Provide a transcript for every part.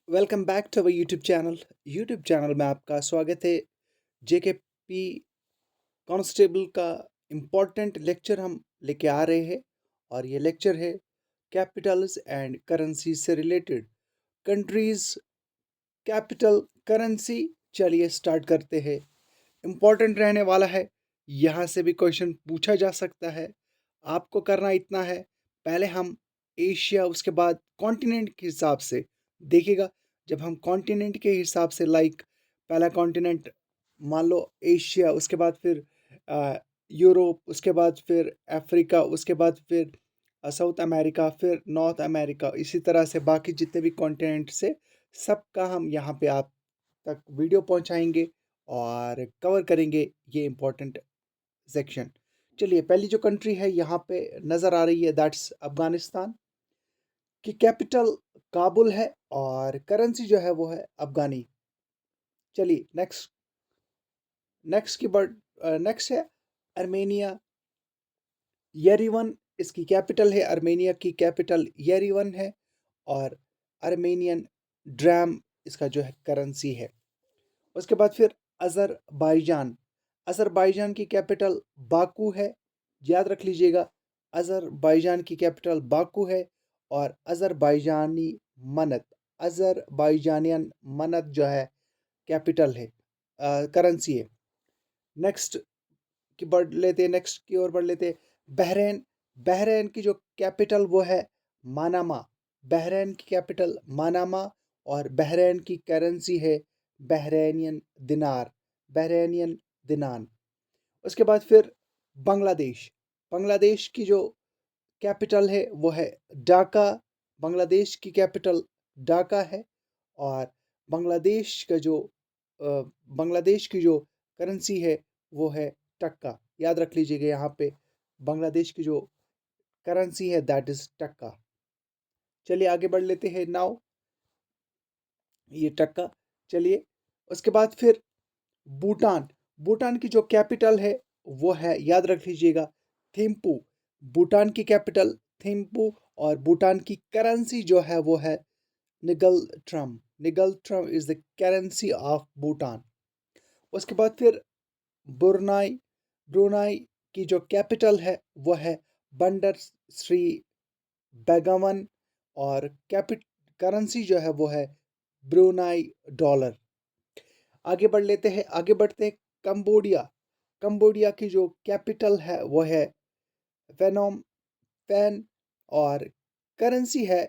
Welcome back to our YouTube channel में आपका स्वागत है। जेकेपी कांस्टेबल का इम्पोर्टेंट लेक्चर हम लेके आ रहे हैं और ये लेक्चर है कैपिटल्स एंड करेंसी से रिलेटेड। Countries capital currency. चलिए स्टार्ट करते हैं। इम्पोर्टेंट रहने वाला है, यहाँ से भी क्वेश्चन पूछा जा सकता है। आपको करना इतना है, पहले हम एशिया उसके बाद कॉन्टिनेंट के हिसाब से देखिएगा। जब हम कॉन्टिनेंट के हिसाब से पहला कॉन्टिनेंट मान लो एशिया, उसके बाद फिर यूरोप, उसके बाद फिर अफ्रीका, उसके बाद फिर साउथ अमेरिका, फिर नॉर्थ अमेरिका, इसी तरह से बाकी जितने भी कॉन्टिनेंट से सबका हम यहाँ पे आप तक वीडियो पहुँचाएंगे और कवर करेंगे ये इम्पोर्टेंट सेक्शन। चलिए, पहली जो कंट्री है यहाँ पे नज़र आ रही है, दैट्स अफगानिस्तान की कैपिटल काबुल है और करेंसी जो है वो है अफगानी। चलिए नेक्स्ट नेक्स्ट की बर्ड नेक्स्ट है अर्मेनिया। येरेवन इसकी कैपिटल है, अर्मेनिया की कैपिटल येरेवन है और अर्मेनियन ड्राम इसका जो है करेंसी है। उसके बाद फिर अज़रबाईजान। अज़रबाईजान की कैपिटल बाकू है, याद रख लीजिएगा। अज़रबाईजान की कैपिटल बाकू है और अज़रबाईजानियन मनत जो है कैपिटल है, करेंसी है। नेक्स्ट की ओर बढ़ लेते हैं। बहरीन। बहरीन की जो कैपिटल वो है मानामा। बहरीन की कैपिटल मानामा और बहरीन की करेंसी है बहरेनियन दिनार, बहरेनियन दिनान। उसके बाद फिर बांग्लादेश। बांग्लादेश की जो कैपिटल है वो है ढाका। बांग्लादेश की कैपिटल ढाका है और बांग्लादेश का जो बांग्लादेश की जो करेंसी है वो है टक्का। याद रख लीजिएगा, यहाँ पे बांग्लादेश की जो करेंसी है दैट इज टक्का। चलिए आगे बढ़ लेते हैं नाउ, ये टक्का। चलिए उसके बाद फिर भूटान। भूटान की जो कैपिटल है वो है, याद रख लीजिएगा, थिम्पू। भूटान की कैपिटल थिम्पू और भूटान की करेंसी जो है वो है ngultrum. Ngultrum is the currency of Bhutan. उसके बाद फिर ब्रुनाई। ब्रुनाई की जो कैपिटल है वो है बंदर श्री बेगमन और कैपिट करेंसी जो है वो है ब्रुनाई डॉलर। आगे बढ़ते हैं कंबोडिया। कंबोडिया की जो कैपिटल है वो है फेनोम पेन और करेंसी है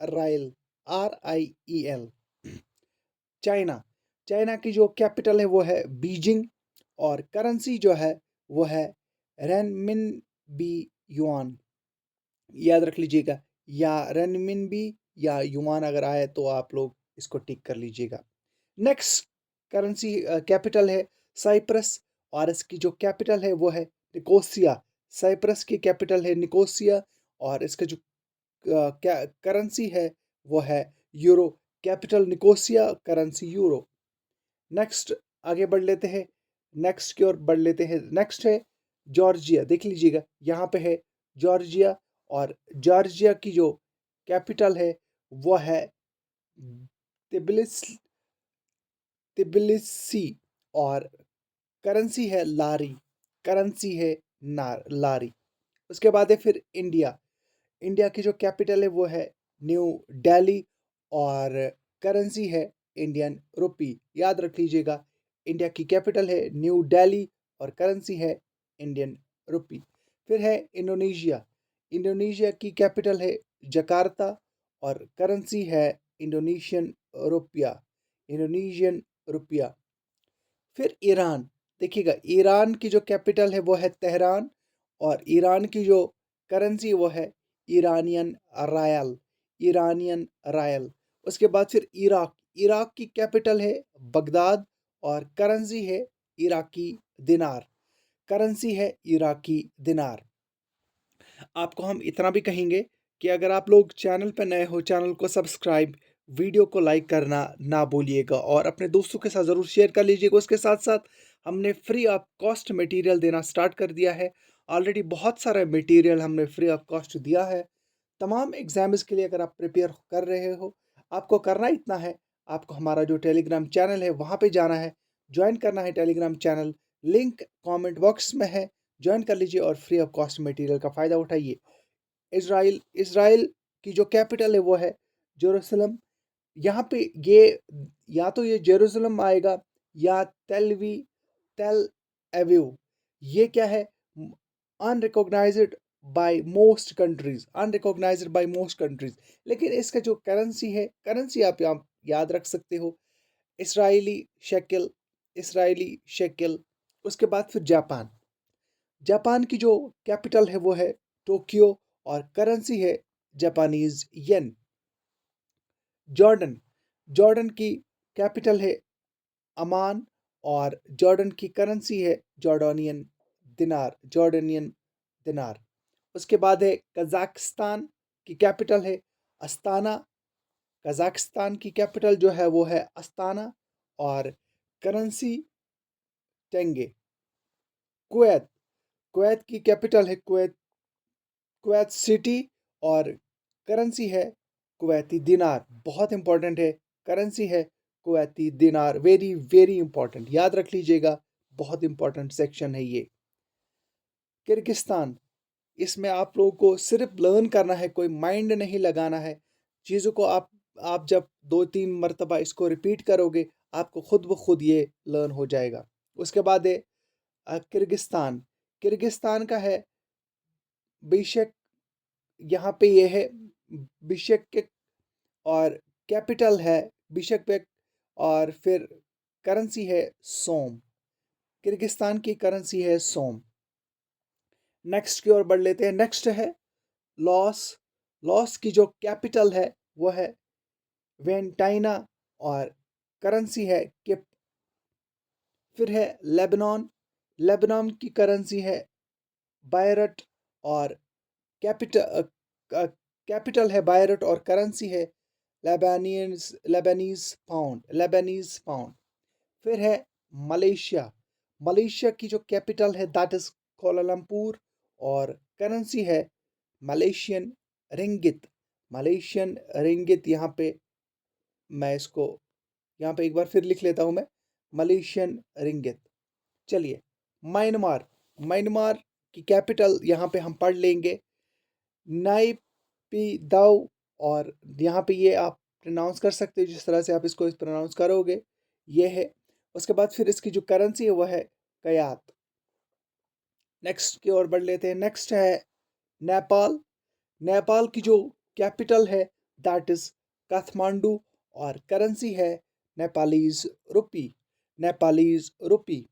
राइल, RIEL। चाइना। चाइना की जो कैपिटल है वो है बीजिंग और करेंसी जो है वो है रेनमिनबी युआन। याद रख लीजिएगा, या रेनमिनबी या युआन अगर आए तो आप लोग इसको टिक कर लीजिएगा। नेक्स्ट करेंसी कैपिटल है साइप्रस और इसकी जो कैपिटल है वो है निकोसिया। साइप्रस की कैपिटल है निकोसिया और इसका जो करेंसी है वो है euro. Capital Nicosia, currency euro. Next आगे बढ़ लेते हैं, नेक्स्ट की ओर बढ़ लेते हैं। नेक्स्ट है जॉर्जिया। देख लीजिएगा, यहाँ पे है जॉर्जिया और जॉर्जिया की जो कैपिटल है वो है तिबिलिस तिबिलिसी और करेंसी है लारी। करेंसी है लारी। उसके बाद है फिर इंडिया। इंडिया की जो कैपिटल है वो है न्यू दिल्ली और करेंसी है इंडियन रुपी। याद रख लीजिएगा, इंडिया की कैपिटल है न्यू दिल्ली और करेंसी है इंडियन रुपी। फिर है इंडोनेशिया। इंडोनेशिया की कैपिटल है जकार्ता और करेंसी है इंडोनेशियन रुपया, इंडोनेशियन रुपया। फिर ईरान। देखिएगा, ईरान की जो कैपिटल है वो है तेहरान और ईरान की जो करेंसी वो है ईरानियन रायल, ईरानियन रायल। उसके बाद फिर इराक। इराक की कैपिटल है बगदाद और करेंसी है इराकी दिनार, करेंसी है इराकी दिनार। आपको हम इतना भी कहेंगे कि अगर आप लोग चैनल पर नए हो, चैनल को सब्सक्राइब, वीडियो को लाइक करना ना भूलिएगा और अपने दोस्तों के साथ ज़रूर शेयर कर लीजिएगा। उसके साथ साथ हमने फ्री ऑफ कॉस्ट मटेरियल देना स्टार्ट कर दिया है। ऑलरेडी बहुत सारा मटेरियल हमने फ्री ऑफ कॉस्ट दिया है। तमाम एग्जाम्स के लिए अगर आप प्रिपेयर कर रहे हो, आपको करना इतना है, आपको हमारा जो टेलीग्राम चैनल है वहाँ पे जाना है, ज्वाइन करना है Telegram channel, link comment box में है, ज्वाइन कर लीजिए और फ्री ऑफ कॉस्ट मटेरियल का फ़ायदा उठाइए। इज़राइल की जो कैपिटल है वो है जेरूसलम। यहाँ पे ये या तो ये जेरूसलम आएगा या तेल एविव। ये क्या है? Unrecognised by most countries, unrecognised by most countries. लेकिन इसका जो करेंसी है, करेंसी आप यहाँ याद रख सकते हो, इसराइली शेकल, इसराइली शेकल। उसके बाद फिर जापान, जापान की जो कैपिटल है वो है टोक्यो और करेंसी है जापानीज येन। जॉर्डन, जॉर्डन की कैपिटल है अमान और जॉर्डन की करेंसी है जॉर्डानियन दिनार, जॉर्डनियन दिनार। उसके बाद है कजाकिस्तान की कैपिटल है अस्ताना, कजाकिस्तान की कैपिटल जो है वो है अस्ताना और करेंसी टेंगे। कुवैत, कुवैत की कैपिटल है कुवैत, कुवैत सिटी और करेंसी है कुवैती दिनार। बहुत इंपॉर्टेंट है, करेंसी है कुवैती दिनार। वेरी वेरी इंपॉर्टेंट, याद रख लीजिएगा, बहुत इंपॉर्टेंट सेक्शन है ये। किर्गिस्तान, इसमें आप लोगों को सिर्फ लर्न करना है, कोई माइंड नहीं लगाना है। चीज़ों को आप जब 2-3 मरतबा इसको रिपीट करोगे, आपको खुद ब खुद ये लर्न हो जाएगा। उसके बाद है किर्गिस्तान, किर्गिस्तान का है बिशक। यहाँ पे ये है बिशकेक और कैपिटल है बिशकेक और फिर करेंसी है सोम। किर्गिस्तान की करेंसी है सोम। नेक्स्ट की ओर बढ़ लेते हैं। नेक्स्ट है लॉस, लॉस की जो कैपिटल है वो है वेंटाइना और करेंसी है किप। फिर है लेबनान, लेबनान की करेंसी है बायरट और कैपिटल कैपिटल है बायरट और करेंसी है लेबनीज पाउंड, लेबनीज पाउंड। फिर है मलेशिया, मलेशिया की जो कैपिटल है दैट इज कोलालमपुर और करेंसी है मलेशियन रिंगित, मलेशियन रिंगित। यहाँ पे मैं इसको यहाँ पे एक बार फिर लिख लेता हूँ मैं, मलेशियन रिंगित। चलिए, म्यांमार, म्यांमार की कैपिटल यहाँ पे हम पढ़ लेंगे नाई पी दाओ और यहाँ पे ये आप प्रोनाउंस कर सकते हो जिस तरह से आप इसको प्रोनाउंस करोगे, ये है। उसके बाद फिर इसकी जो करेंसी है वो है कयात। नेक्स्ट की ओर बढ़ लेते हैं। नेक्स्ट है नेपाल, नेपाल की जो कैपिटल है दैट इज काठमांडू और करेंसी है नेपालीज रुपी, नेपालीज रुपी।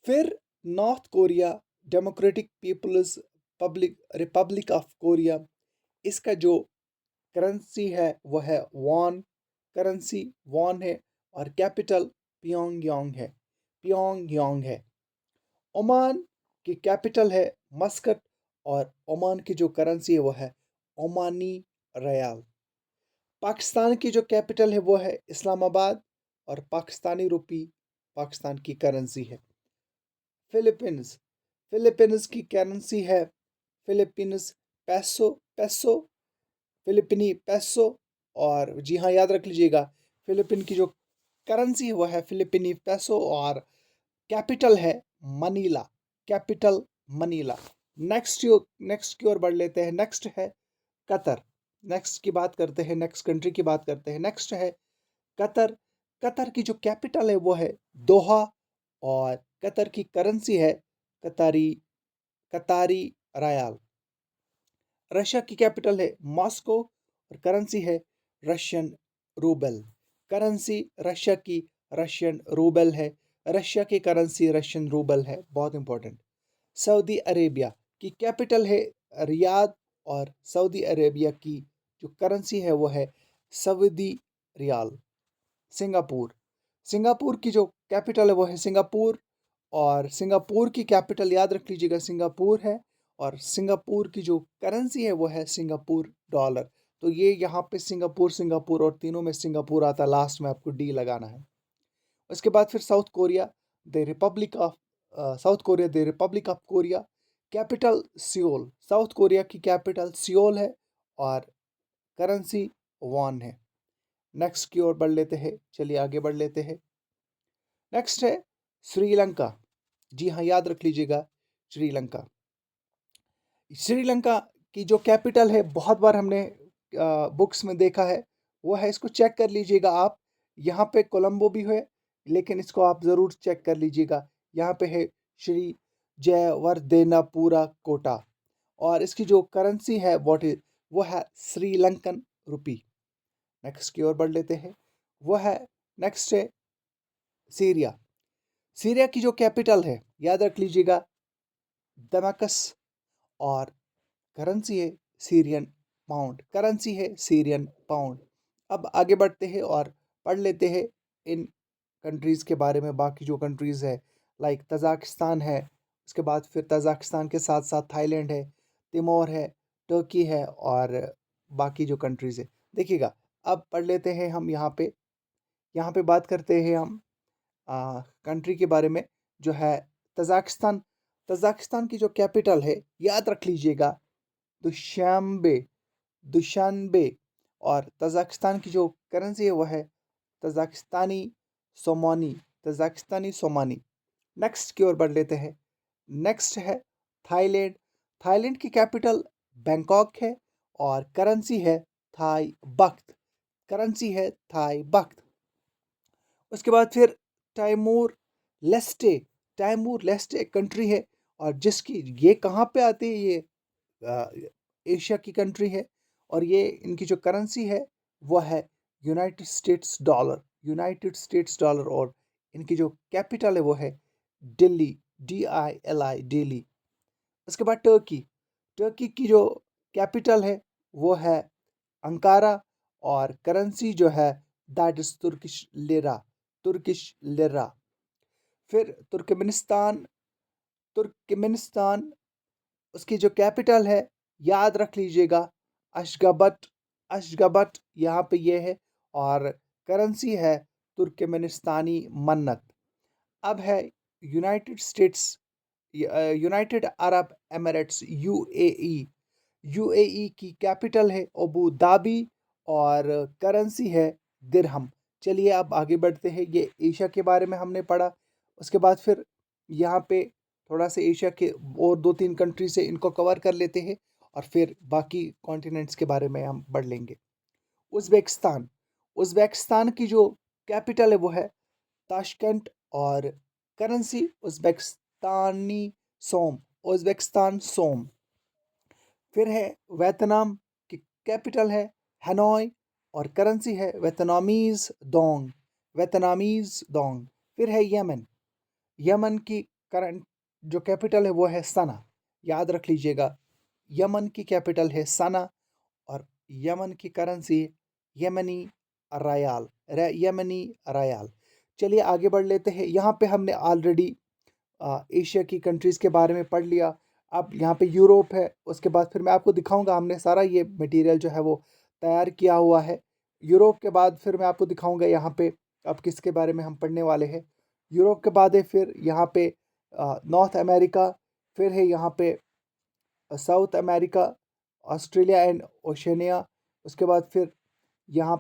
फिर North Korea, democratic people's public republic of Korea, इसका जो करेंसी है वो है वॉन, करेंसी वॉन है और कैपिटल पियोंगयांग है, पियोंगयांग है। ओमान की कैपिटल है मस्कट और ओमान की जो करेंसी है वो है ओमानी रियाल। पाकिस्तान की जो कैपिटल है वो है इस्लामाबाद और पाकिस्तानी रुपी पाकिस्तान की करेंसी है। फिलीपींस, फिलीपींस की करेंसी है फिलीपींस पैसो, पैसो, फिलिपिनी पैसो। और जी हाँ, याद रख लीजिएगा, फिलिपिन की जो करेंसी है वो है फिलिपिनी पैसो और कैपिटल है मनीला, कैपिटल मनीला। नेक्स्ट की ओर बढ़ लेते हैं। नेक्स्ट है कतर, नेक्स्ट की बात करते हैं, नेक्स्ट कंट्री की बात करते हैं। नेक्स्ट है कतर, कतर की जो कैपिटल है वो है दोहा और कतर की करेंसी है कतारी, कतारी रायाल। रशिया की कैपिटल है मॉस्को और करेंसी है रशियन रूबल, करेंसी रशिया की रशियन रूबल है, रशिया की करेंसी रशियन रूबल है, बहुत इंपॉर्टेंट। सऊदी अरेबिया की कैपिटल है रियाद और सऊदी अरेबिया की जो करेंसी है वो है सऊदी रियाल। सिंगापुर, सिंगापुर की जो कैपिटल है वो है सिंगापुर और सिंगापुर की कैपिटल याद रख लीजिएगा सिंगापुर है और सिंगापुर की जो करेंसी है वो है सिंगापुर डॉलर। तो ये यहाँ पे सिंगापुर, सिंगापुर और तीनों में सिंगापुर आता है, लास्ट में आपको डी लगाना है। उसके बाद फिर south Korea, the Republic of south Korea, the Republic of Korea, capital Seoul, south Korea की कैपिटल सियोल है और करेंसी वॉन है। नेक्स्ट की ओर बढ़ लेते हैं, चलिए आगे बढ़ लेते हैं। नेक्स्ट है श्रीलंका। जी हाँ, याद रख लीजिएगा श्रीलंका। श्रीलंका की जो कैपिटल है, बहुत बार हमने बुक्स में देखा है, वो है, इसको चेक कर लीजिएगा आप। यहाँ पे कोलंबो भी है, लेकिन इसको आप ज़रूर चेक कर लीजिएगा। यहाँ पे है श्री जयवर्धनेपुरा कोटा, और इसकी जो करेंसी है वो है श्रीलंकन रुपी। नेक्स्ट की ओर बढ़ लेते हैं। वो है, नेक्स्ट है सीरिया। सीरिया की जो कैपिटल है, याद रख लीजिएगा, दमाकस, और करेंसी है सीरियन पाउंड। करेंसी है सीरियन पाउंड। अब आगे बढ़ते हैं और पढ़ लेते हैं इन कंट्रीज़ के बारे में। बाकी जो कंट्रीज़ है, लाइक तजाकिस्तान है, उसके बाद फिर तजाकिस्तान के साथ साथ थाईलैंड है, तिमोर है, टर्की है, और बाकी जो कंट्रीज़ है, देखिएगा। अब पढ़ लेते हैं हम यहाँ पे बात करते हैं हम कंट्री के बारे में, जो है तजाकिस्तान। तजाकिस्तान की जो कैपिटल है, याद रख लीजिएगा, दुशांबे। दुशांबे। और तजाकिस्तान की जो करेंसी है वो है तजाकिस्तानी सोमानी। तजाकिस्तानी सोमानी। नेक्स्ट की ओर बढ़ लेते हैं। नेक्स्ट है थाईलैंड। थाईलैंड की कैपिटल बैंकॉक है, और करेंसी है थाई बख्त। करेंसी है थाई बख्त। उसके बाद फिर तैमूर लेस्टे। तैमूर लेस्टे एक कंट्री है, और जिसकी ये कहाँ पे आती है, ये एशिया की कंट्री है, और ये इनकी जो करेंसी है वो है United States dollar. United States dollar. और इनकी जो कैपिटल है वो है दिल्ली। DILI, दिल्ली। उसके बाद टर्की। टर्की की जो कैपिटल है वो है अंकारा, और करेंसी जो है that is Turkish lira. Turkish lira. फिर तुर्कमेनिस्तान। तुर्कमेनिस्तान, उसकी जो कैपिटल है, याद रख लीजिएगा, अशगाबट। अशगाबट यहाँ पे ये है, और करेंसी है तुर्कमेनिस्तानी मन्नत। अब है United states, United Arab Emirates, UAE। UAE की कैपिटल है अबू धाबी, और करेंसी है दिरहम। चलिए अब आगे बढ़ते हैं। ये एशिया के बारे में हमने पढ़ा। उसके बाद फिर यहाँ पे थोड़ा सा एशिया के और 2-3 कंट्री से इनको कवर कर लेते हैं, और फिर बाकी कॉन्टिनेंट्स के बारे में हम पढ़ लेंगे। उज़्बेकिस्तान। उज़्बेकिस्तान की जो कैपिटल है वो है ताशकंद, और करेंसी उज़्बेकिस्तानी सोम। उज़्बेकिस्तान सोम। फिर है वियतनाम की कैपिटल है हनोई, और करेंसी है वियतनामीज डोंग। Vietnamese Dong. फिर है यमन। यमन की करंट जो कैपिटल है वो है सना। याद रख लीजिएगा, यमन की कैपिटल है सना, और यमन की करेंसी यमनी रयाल। यमनी रयाल। चलिए आगे बढ़ लेते हैं। यहाँ पे हमने ऑलरेडी एशिया की कंट्रीज़ के बारे में पढ़ लिया। अब यहाँ पे यूरोप है। उसके बाद फिर मैं आपको दिखाऊंगा, हमने सारा ये मटेरियल जो है वो तैयार किया हुआ है। यूरोप के बाद फिर मैं आपको दिखाऊंगा यहाँ पे अब किसके बारे में हम पढ़ने वाले हैं। यूरोप के बाद है फिर यहाँ पे नॉर्थ अमेरिका। फिर है यहाँ पे south America, Australia and Oceania. उसके बाद फिर यहाँ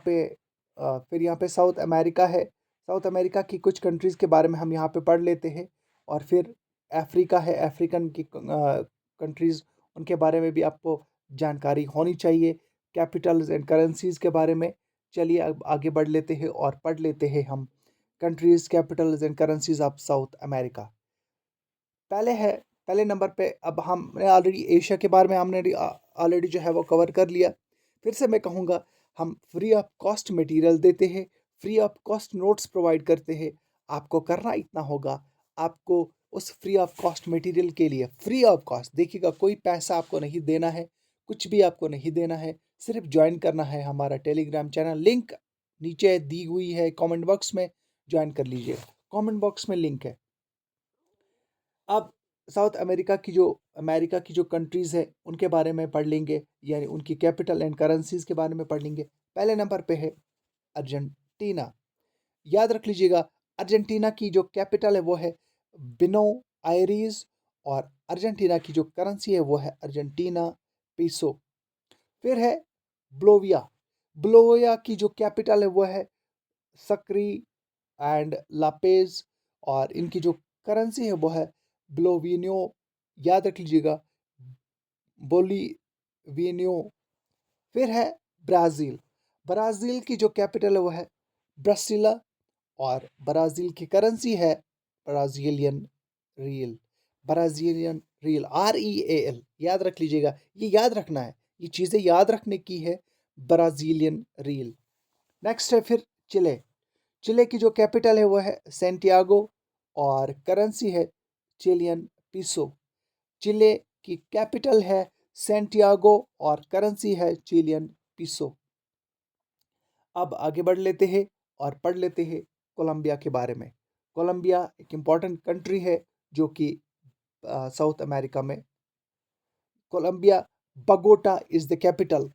पे साउथ अमेरिका है। साउथ अमेरिका की कुछ कंट्रीज़ के बारे में हम यहाँ पे पढ़ लेते हैं। और फिर अफ्रीका है, अफ्रीकन की कंट्रीज़, उनके बारे में भी आपको जानकारी होनी चाहिए, कैपिटल्स एंड करेंसीज़ के बारे में। चलिए अब आगे बढ़ लेते हैं और पढ़ लेते हैं हम countries, Capitals and currencies of south America. पहले नंबर पे, अब हमने ऑलरेडी एशिया के बारे में हमने ऑलरेडी जो है वो कवर कर लिया। फिर से मैं कहूँगा, हम फ्री ऑफ कॉस्ट मटेरियल देते हैं, free of cost notes provide करते हैं। आपको करना इतना होगा, आपको उस फ्री ऑफ कॉस्ट मटेरियल के लिए, फ्री ऑफ कॉस्ट, देखिएगा, कोई पैसा आपको नहीं देना है, कुछ भी आपको नहीं देना है, सिर्फ ज्वाइन करना है हमारा टेलीग्राम चैनल। लिंक नीचे दी हुई है कमेंट बॉक्स में, ज्वाइन कर लीजिए, कमेंट बॉक्स में लिंक है। अब साउथ अमेरिका की जो कंट्रीज़ है उनके बारे में पढ़ लेंगे, यानी उनकी कैपिटल एंड करेंसीज़ के बारे में पढ़ लेंगे। पहले नंबर पे है अर्जेंटीना। याद रख लीजिएगा, अर्जेंटीना की जो कैपिटल है वो है बिनो आयरीज, और अर्जेंटीना की जो करेंसी है वो है अर्जेंटीना पीसो। फिर है बोलिविया। बोलिविया की जो कैपिटल है वो है सक्री एंड लापेज, और इनकी जो करेंसी है वो है बोलिवियनो, याद रख लीजिएगा, बोलिवियनो। फिर है ब्राज़ील। ब्राज़ील की जो कैपिटल है वो है ब्रासिला, और ब्राज़ील की करेंसी है Brazilian real. Brazilian real, REAL, याद रख लीजिएगा, ये याद रखना है, ये चीज़ें याद रखने की है। Brazilian real. नेक्स्ट है फिर चिले। चिले की जो कैपिटल है वो है सेंटियागो, और करेंसी है चिलियन पीसो। चिले की कैपिटल है सेंटियागो और करेंसी है चिलियन पीसो। अब आगे बढ़ लेते हैं और पढ़ लेते हैं कोलंबिया के बारे में। कोलंबिया एक इम्पॉर्टेंट कंट्री है जो कि साउथ अमेरिका में। Colombia, Bogota is the capital.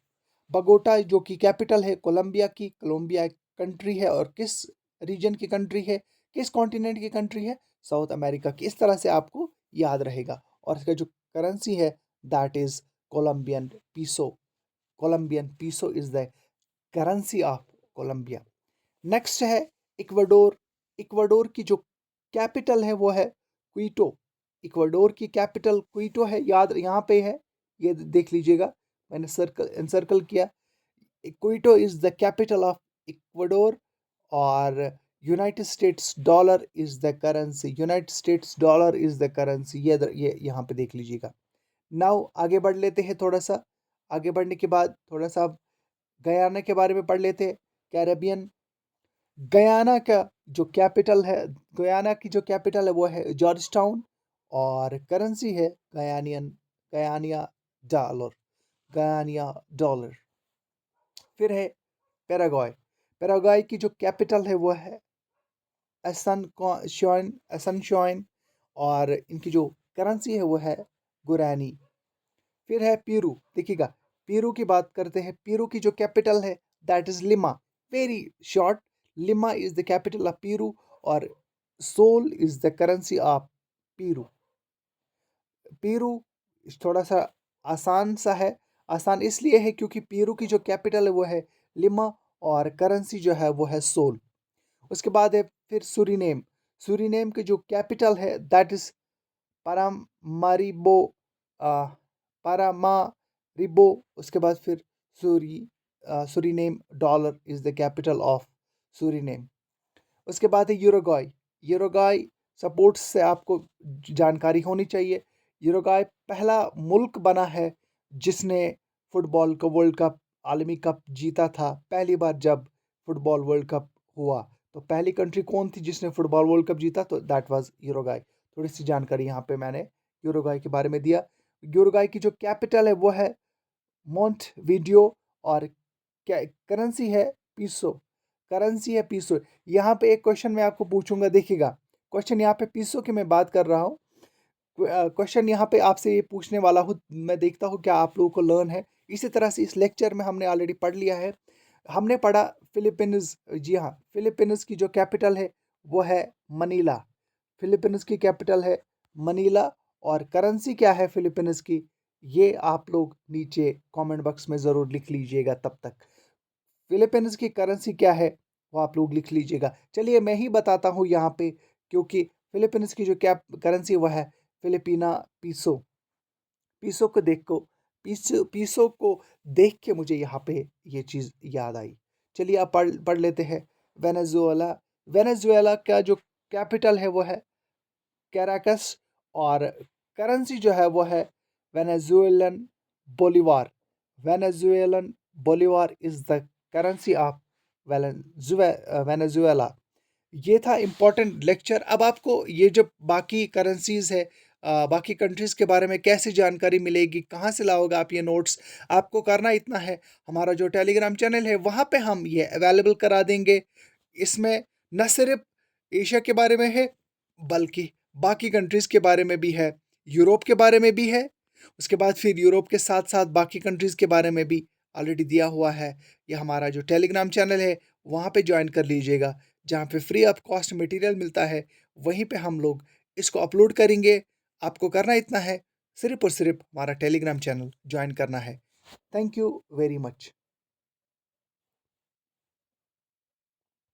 Bogota जो कि कैपिटल है कोलंबिया की। कोलंबिया एक कंट्री है, और किस रीजन की कंट्री है, किस कॉन्टिनेंट की कंट्री है, साउथ अमेरिका की। इस तरह से आपको याद रहेगा। और इसका जो करेंसी है that is Colombian peso. Colombian peso is the currency of Colombia. Next है इक्वाडोर। इक्वाडोर की जो कैपिटल है वो है क्विटो। इक्वाडोर की कैपिटल क्विटो है, याद यहाँ पे है, ये देख लीजिएगा, मैंने सर्कल एनसर्कल किया। Quito is the capital of Ecuador, और United States dollar is the currency. United States dollar is the currency, ये यहाँ पे देख लीजिएगा। नाउ आगे बढ़ लेते हैं थोड़ा सा। आगे बढ़ने के बाद थोड़ा सा गयाना के बारे में पढ़ लेते हैं। कैरेबियन। गयाना का जो कैपिटल है, गयाना की जो कैपिटल है वो है जॉर्ज टाउन, और करेंसी है गयानियन, गयानिया डॉलर, गयानिया डॉलर। फिर है पैराग्वाय। पैराग्वाय की जो कैपिटल है वो है एसनशॉइन, और इनकी जो करेंसी है वो है गुरानी। फिर है पेरू। देखिएगा, पेरू की बात करते हैं। पेरू की जो कैपिटल है that is Lima. Very short, Lima is the capital of Peru, और sol is the currency of Peru. Peru थोड़ा सा आसान सा है। आसान इसलिए है क्योंकि पेरू की जो कैपिटल है वो है लिमा, और करेंसी जो है वो है सोल। उसके बाद है फिर सुरीनेम। सुरीनेम की जो कैपिटल है दैट इज पारामारिबो, पारामारिबो। उसके बाद फिर Suriname dollar is the capital of Suriname. उसके बाद है यूरुग्वाय। यूरुग्वाय सपोर्ट्स से आपको जानकारी होनी चाहिए। यूरुग्वाय पहला मुल्क बना है जिसने फुटबॉल का वर्ल्ड कप, आलमी कप जीता था। पहली बार जब फुटबॉल वर्ल्ड कप हुआ तो पहली कंट्री कौन थी जिसने फुटबॉल वर्ल्ड कप जीता, तो दैट वाज यूरुग्वाय। थोड़ी सी जानकारी यहाँ पे मैंने यूरुग्वाय के बारे में दिया। यूरुग्वाय की जो कैपिटल है वो है मोंटवीडियो, और करेंसी है पीसो। करेंसी है पीसो। यहाँ पे एक क्वेश्चन मैं आपको पूछूंगा, देखिएगा, क्वेश्चन यहाँ पे पीसो की मैं बात कर रहा हूँ। क्वेश्चन यहाँ पे आपसे ये पूछने वाला हूँ, मैं देखता हूँ क्या आप लोगों को लर्न है। इसी तरह से इस लेक्चर में हमने ऑलरेडी पढ़ लिया है। हमने पढ़ा फिलीपींस। जी हाँ, फिलीपींस की जो कैपिटल है वो है मनीला। फिलीपींस की कैपिटल है मनीला, और करेंसी क्या है फिलीपींस की, ये आप लोग नीचे कमेंट बॉक्स में ज़रूर लिख लीजिएगा। तब तक फिलीपींस की करेंसी क्या है वो आप लोग लिख लीजिएगा। चलिए मैं ही बताता हूँ यहाँ पे, क्योंकि फिलीपींस की जो कैप करेंसी वो है फिलिपिना पीसो। पीसो को देख को पीसो को देख के मुझे यहाँ पे ये चीज़ याद आई। चलिए आप पढ़ लेते हैं। वेनेजुएला। वेनेजुएला का जो कैपिटल है वो है कैराकस, और करेंसी जो है वो है Venezuelan bolivar. Venezuelan bolivar is the currency of Venezuela. ये था इम्पोर्टेंट लेक्चर। अब आपको ये जो बाकी करेंसीज है, बाकी कंट्रीज़ के बारे में कैसे जानकारी मिलेगी, कहाँ से लाओगे आप ये नोट्स, आपको करना इतना है, हमारा जो टेलीग्राम चैनल है वहाँ पे हम ये अवेलेबल करा देंगे। इसमें न सिर्फ एशिया के बारे में है बल्कि बाकी कंट्रीज़ के बारे में भी है, यूरोप के बारे में भी है। उसके बाद फिर यूरोप के साथ साथ बाकी कंट्रीज़ के बारे में भी ऑलरेडी दिया हुआ है। ये हमारा जो टेलीग्राम चैनल है वहाँ पे ज्वाइन कर लीजिएगा, जहाँ पे फ्री ऑफ कॉस्ट मटेरियल मिलता है। वहीं पे हम लोग इसको अपलोड करेंगे। आपको करना इतना है, सिर्फ और सिर्फ हमारा टेलीग्राम चैनल ज्वाइन करना है। Thank you very much.